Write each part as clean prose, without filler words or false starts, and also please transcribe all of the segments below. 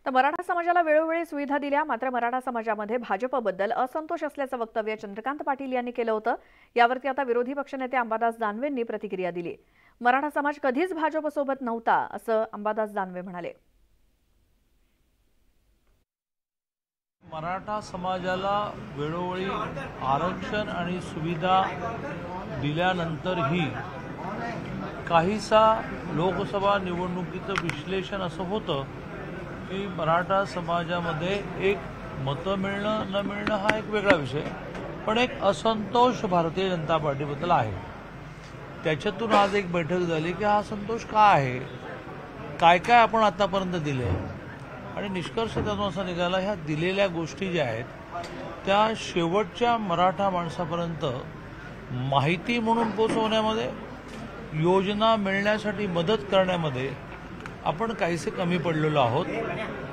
तर मराठा समाजाला वेळोवेळी सुविधा दिल्या, मात्र मराठा समाजामध्ये भाजपबद्दल असंतोष असल्याचं वक्तव्य चंद्रकांत पाटील यांनी केलं होतं। यावरती आता विरोधी पक्षनेते अंबादास दानवेंनी प्रतिक्रिया दिली। मराठा समाज कधीच भाजपसोबत नव्हता असं अंबादास दानवे म्हणाले। मराठा समाजाला वेळोवेळी आरक्षण आणि सुविधा दिल्यानंतरही काहीसा लोकसभा निवडणुकीचं विश्लेषण असं होतं की मराठा समाजामध्ये एक मतं मिळणं न मिळणं हा एक वेगळा विषय, पण एक असंतोष भारतीय जनता पार्टीबद्दल आहे। त्याच्यातून आज एक बैठक झाली की हा असंतोष का आहे, काय काय आपण आतापर्यंत दिले आणि निष्कर्ष त्यातून असा निघाला, ह्या दिलेल्या गोष्टी ज्या आहेत त्या शेवटच्या मराठा माणसापर्यंत माहिती म्हणून पोहोचवण्यामध्ये, योजना मिळण्यासाठी मदत करण्यामध्ये आपण काहीसे कमी पडलेलो आहोत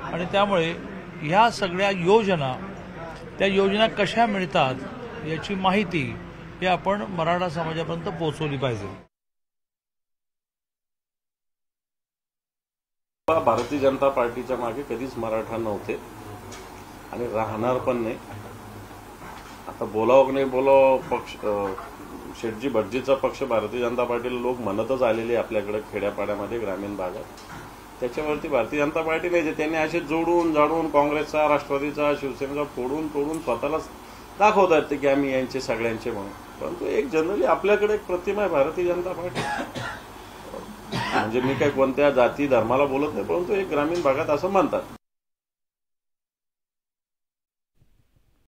आणि त्यामुळे ह्या सगळ्या योजना, त्या योजना कशा मिळतात याची माहिती ही आपण मराठा समाजापर्यंत पोहोचवली पाहिजे। भारतीय जनता पार्टीच्या मागे कधीच मराठा नव्हते आणि राहणार पण नाही। आता बोलावं की नाही बोलावं, पक्ष शेटजी भटजीचा पक्ष भारतीय जनता पार्टीला लोक म्हणतच आलेले आपल्याकडे खेड्यापाड्यामध्ये, ग्रामीण भागात। त्याच्यावरती भारतीय जनता पार्टी नाही, त्यांनी असे जोडून जाडून काँग्रेसचा, राष्ट्रवादीचा, शिवसेनेचा फोडून तोडून स्वतःलाच दाखवतात की आम्ही यांचे सगळ्यांचे म्हणून। परंतु एक जनरली आपल्याकडे एक प्रतिमा आहे भारतीय जनता पार्टी, म्हणजे मी काही कोणत्या जाती धर्माला बोलत नाही, परंतु एक ग्रामीण भागात असं म्हणतात।